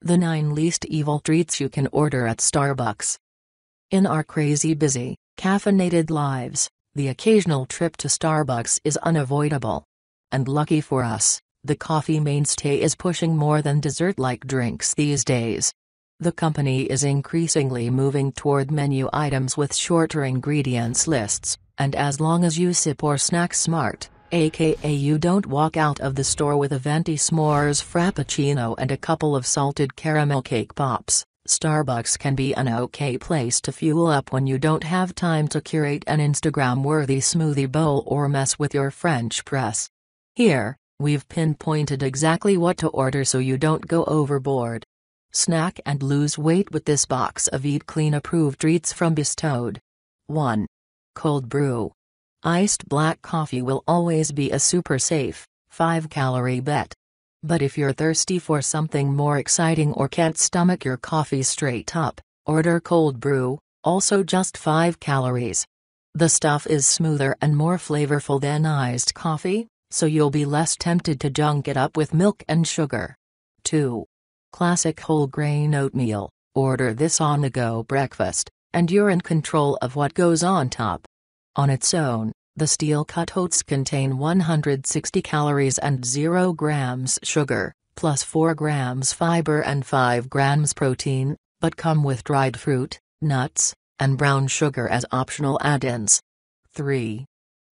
The 9 least evil treats you can order at Starbucks. In our crazy busy, caffeinated lives, the occasional trip to Starbucks is unavoidable. And lucky for us, the coffee mainstay is pushing more than dessert-like drinks these days. The company is increasingly moving toward menu items with shorter ingredients lists, and as long as you sip or snack smart, aka you don't walk out of the store with a venti s'mores frappuccino and a couple of salted caramel cake pops, Starbucks can be an okay place to fuel up when you don't have time to curate an Instagram-worthy smoothie bowl or mess with your French press. Here, we've pinpointed exactly what to order so you don't go overboard. Snack and lose weight with this box of Eat Clean approved treats from Bestowed. 1. Cold brew. Iced black coffee will always be a super safe, 5-calorie bet. But if you're thirsty for something more exciting or can't stomach your coffee straight up, order cold brew, also just 5 calories. The stuff is smoother and more flavorful than iced coffee, so you'll be less tempted to junk it up with milk and sugar. 2. Classic whole grain oatmeal. Order this on-the-go breakfast, and you're in control of what goes on top. On its own, the steel-cut oats contain 160 calories and 0 grams sugar, plus 4 grams fiber and 5 grams protein, but come with dried fruit, nuts, and brown sugar as optional add-ins. 3.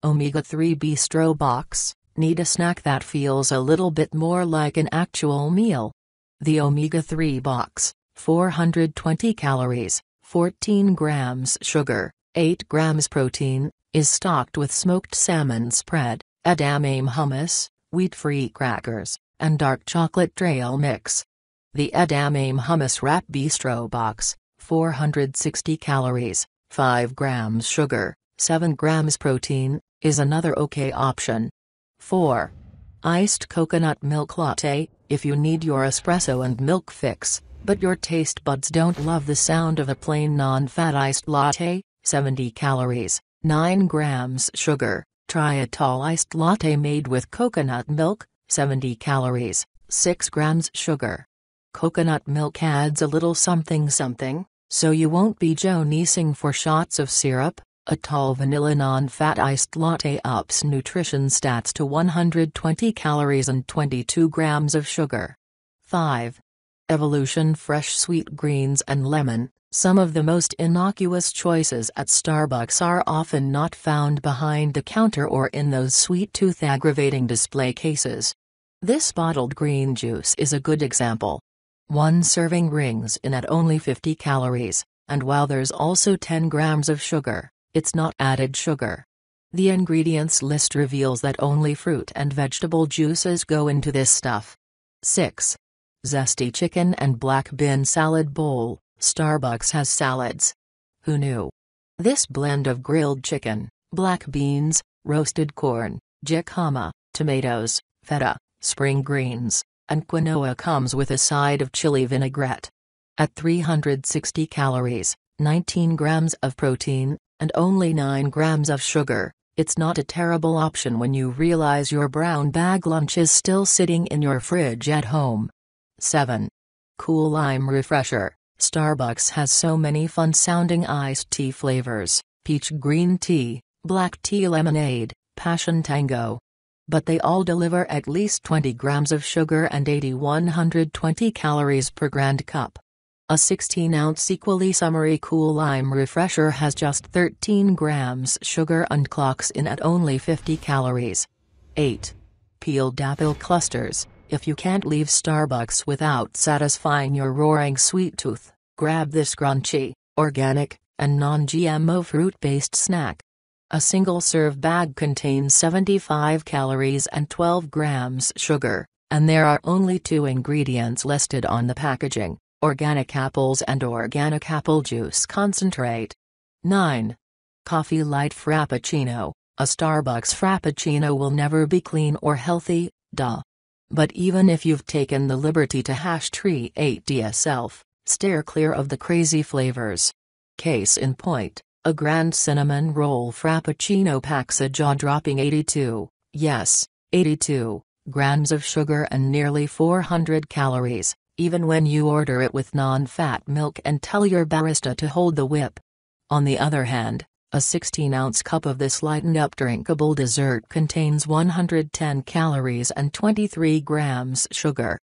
Omega-3 Bistro Box. Need a snack that feels a little bit more like an actual meal? The Omega-3 Box, 420 calories, 14 grams sugar, 8 grams protein, is stocked with smoked salmon spread, edamame hummus, wheat-free crackers, and dark chocolate trail mix. The edamame hummus wrap Bistro Box, 460 calories, 5 grams sugar, 7 grams protein, is another okay option. 4. Iced coconut milk latte. If you need your espresso and milk fix, but your taste buds don't love the sound of a plain non-fat iced latte, 70 calories, 9 grams sugar, try a tall iced latte made with coconut milk, 70 calories, 6 grams sugar. Coconut milk adds a little something something, so you won't be jonesing for shots of syrup. A tall vanilla non-fat iced latte ups nutrition stats to 120 calories and 22 grams of sugar. 5. Evolution Fresh Sweet Greens and Lemon. Some of the most innocuous choices at Starbucks are often not found behind the counter or in those sweet tooth-aggravating display cases. This bottled green juice is a good example. One serving rings in at only 50 calories, and while there's also 10 grams of sugar, it's not added sugar. The ingredients list reveals that only fruit and vegetable juices go into this stuff. 6. Zesty Chicken and Black Bean Salad Bowl. Starbucks has salads. Who knew? This blend of grilled chicken, black beans, roasted corn, jicama, tomatoes, feta, spring greens, and quinoa comes with a side of chili vinaigrette. At 360 calories, 19 grams of protein, and only 9 grams of sugar, it's not a terrible option when you realize your brown bag lunch is still sitting in your fridge at home. 7. Cool Lime Refresher. Starbucks has so many fun-sounding iced tea flavors: peach green tea, black tea lemonade, passion tango. But they all deliver at least 20 grams of sugar and 120 calories per grand cup. A 16-ounce equally summery Cool Lime Refresher has just 13 grams sugar and clocks in at only 50 calories. 8. Peeled apple clusters. If you can't leave Starbucks without satisfying your roaring sweet tooth, grab this crunchy, organic, and non-GMO fruit-based snack. A single-serve bag contains 75 calories and 12 grams sugar, and there are only 2 ingredients listed on the packaging: organic apples and organic apple juice concentrate. 9. Coffee Light Frappuccino. A Starbucks Frappuccino will never be clean or healthy, duh. But even if you've taken the liberty to #treat yourself, steer clear of the crazy flavors. Case in point, a Grand Cinnamon Roll Frappuccino packs a jaw-dropping 82 grams of sugar and nearly 400 calories, even when you order it with non-fat milk and tell your barista to hold the whip. On the other hand, a 16-ounce cup of this lightened-up drinkable dessert contains 110 calories and 23 grams sugar.